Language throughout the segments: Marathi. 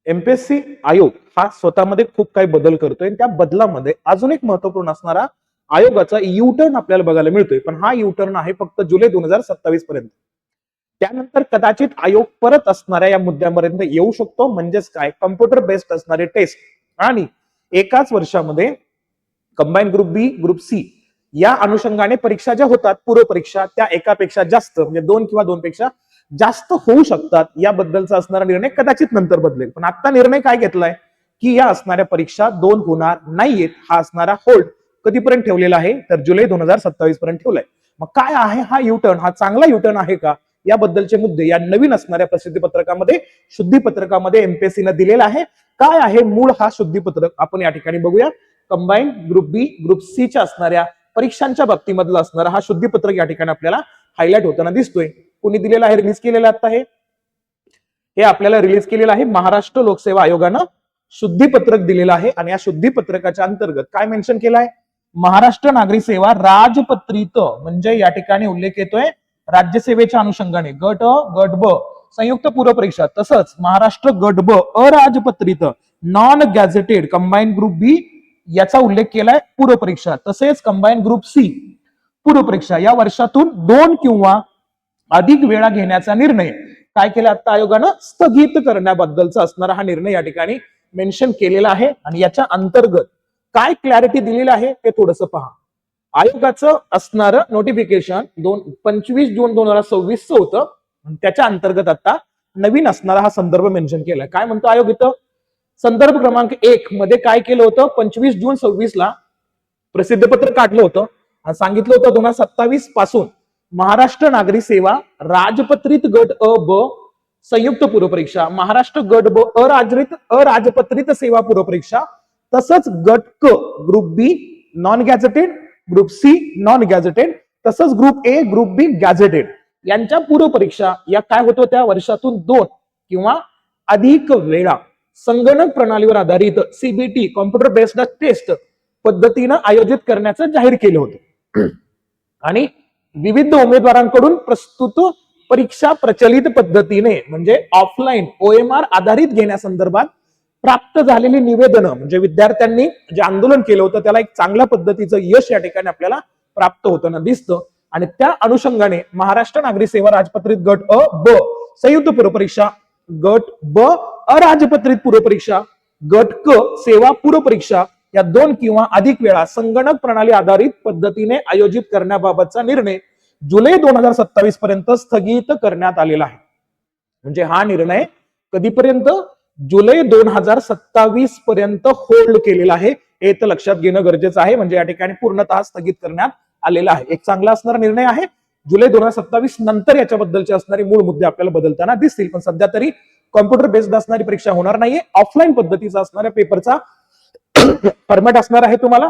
एमपीएससी आयोग हा स्वतःमध्ये खूप काही बदल करतोय. त्या बदलामध्ये अजून एक महत्वपूर्ण असणारा आयोगाचा यू टर्न आपल्याला बघायला मिळतोय. पण हा यू टर्न आहे फक्त जुलै 2027 पर्यंत. त्यानंतर कदाचित आयोग परत असणाऱ्या या मुद्द्यापर्यंत येऊ शकतो. म्हणजेच काय, कम्प्युटर बेस्ड असणारे टेस्ट आणि एकाच वर्षामध्ये कंबाईन ग्रुप बी, ग्रुप सी या अनुषंगाने परीक्षा ज्या होतात, पूर्व परीक्षा, त्या एकापेक्षा जास्त म्हणजे 2 किंवा 2 पेक्षा जास्त होऊ शकतात. याबद्दलचा असणारा निर्णय कदाचित नंतर बदलेल. पण आता निर्णय काय घेतलाय की या असणाऱ्या परीक्षा 2 होणार नाहीयेत. हा असणारा होल्ड कधीपर्यंत ठेवलेला आहे, तर जुलै 2027 पर्यंत ठेवलाय. मग काय आहे हा युटर्न? हा चांगला युटर्न आहे का? याबद्दलचे मुद्दे या नवीन असणाऱ्या प्रसिद्धी पत्रकामध्ये, शुद्धीपत्रकामध्ये एमपीएससीने दिलेला आहे. काय आहे मूळ हा शुद्धीपत्रक आपण या ठिकाणी बघूया. कंबाईन ग्रुप बी, ग्रुप सी च्या असणाऱ्या परीक्षांच्या बाबतीमधला असणारा हा शुद्धीपत्रक या ठिकाणी आपल्याला हायलाइट होताना दिसतोय. कोणी दिलेला आहे, रिलीज केलेला आता हे आपल्याला रिलीज केलेलं आहे महाराष्ट्र लोकसेवा आयोगानं शुद्धीपत्रक दिलेलं आहे. आणि या शुद्धीपत्रकाच्या अंतर्गत काय मेन्शन केलंय? महाराष्ट्र नागरी सेवा राजपत्रित, म्हणजे या ठिकाणी उल्लेख येतोय राज्यसेवेच्या अनुषंगाने गट अ, गट ब संयुक्त पूर्व परीक्षा, तसंच महाराष्ट्र गट ब अराजपत्रित नॉन गॅझेटेड कंबाईन ग्रुप बी याचा उल्लेख केलाय पूर्व परीक्षा, तसेच कंबाईन ग्रुप सी पूर्व परीक्षा या वर्षातून 2 किंवा अधिक वेळा घेण्याचा निर्णय काय केला आता आयोगानं? स्थगित करण्याबद्दलचा असणारा हा निर्णय या ठिकाणी मेन्शन केलेला आहे. आणि याच्या अंतर्गत काय क्लॅरिटी दिलेली आहे ते थोडंसं पहा. आयोगाचं असणारं नोटिफिकेशन 25 जून 2026 होतं. त्याच्या अंतर्गत आता नवीन असणारा हा संदर्भ मेन्शन केलाय. काय म्हणतो आयोग इथं? संदर्भ क्रमांक 1 मध्ये काय केलं होतं? 25 जून 26 ला प्रसिद्धीपत्रक काढलं होतं आणि सांगितलं होतं 2027 पासून महाराष्ट्र नागरी सेवा राजपत्रित गट अ ब संयुक्त पूर्व परीक्षा, महाराष्ट्र गट ब अराजपत्रित सेवा पूर्व परीक्षा, तसंच गट क group B non gazetted, group C non gazetted, तसंच group A, group B gazetted यांच्या पूर्व परीक्षा या काय होत होत्या? वर्षातून 2 किंवा अधिक वेळा संगणक प्रणालीवर आधारित सीबीटी कॉम्प्युटर बेस्ड टेस्ट पद्धतीनं आयोजित करण्याचं जाहीर केलं होतं. आणि विविध उमेदवारांकडून प्रस्तुत परीक्षा प्रचलित पद्धतीने म्हणजे ऑफलाईन ओएमआर आधारित घेण्यासंदर्भात प्राप्त झालेली निवेदनं, म्हणजे विद्यार्थ्यांनी जे आंदोलन केलं होतं त्याला एक चांगल्या पद्धतीचं यश या ठिकाणी आपल्याला प्राप्त होताना दिसतं. आणि त्या अनुषंगाने महाराष्ट्र नागरी सेवा राजपत्रित गट अ ब संयुक्त पूर्व परीक्षा, गट ब अराजपत्रित पूर्व परीक्षा, गट क सेवा पूर्व परीक्षा या 2 किंवा अधिक वेळा संगणक प्रणाली आधारित पद्धतीने आयोजित करण्याबाबतचा निर्णय जुलै 2027 पर्यंत स्थगित करण्यात आलेला आहे. म्हणजे हा निर्णय कधीपर्यंत? जुलै 2027 पर्यंत होल्ड केलेला आहे. हे तर लक्षात घेणं गरजेचं आहे. म्हणजे या ठिकाणी पूर्णतः स्थगित करण्यात आलेला आहे. एक चांगला असणारा निर्णय आहे. जुलै 2027 नंतर याच्याबद्दलचे असणारे मूळ मुद्दे आपल्याला बदलताना दिसतील. पण सध्या तरी कॉम्प्युटर बेस्ड असणारी परीक्षा होणार नाहीये. ऑफलाईन पद्धतीचा असणाऱ्या पेपरचा फॉर्मॅट असणार आहे. तुम्हाला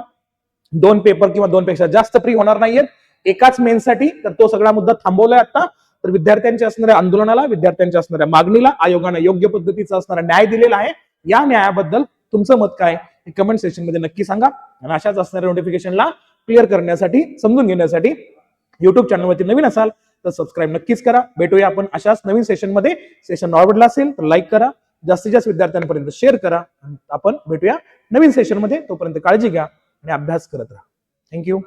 2 पेपर किंवा 2 पेक्षा जास्त फ्री होणार नाहीयेत एकाच मेनसाठी. तर तो सगळा मुद्दा थांबवलाय आता. तर विद्यार्थ्यांच्या असणाऱ्या आंदोलनाला, विद्यार्थ्यांच्या असणाऱ्या मागणीला आयोगाने योग्य पद्धतीचा असणारा न्याय दिलेला आहे. या न्यायाबद्दल तुमचं मत काय हे कमेंट सेक्शन मध्ये नक्की सांगा. आणि अशाच असणाऱ्या नोटिफिकेशनला क्लिअर करण्यासाठी, समजून घेण्यासाठी युट्यूब चॅनलवरती नवीन असाल तर सबस्क्राईब नक्कीच करा. भेटूया आपण अशाच नवीन सेशन मध्ये. सेशन आवडला असेल तर लाईक करा, जास्तीत जास्त विद्यार्थ्यांपर्यंत शेअर करा. आपण भेटूया नवीन सेशन मध्ये. तोपर्यंत काळजी घ्या आणि अभ्यास करत राहा. थँक्यू.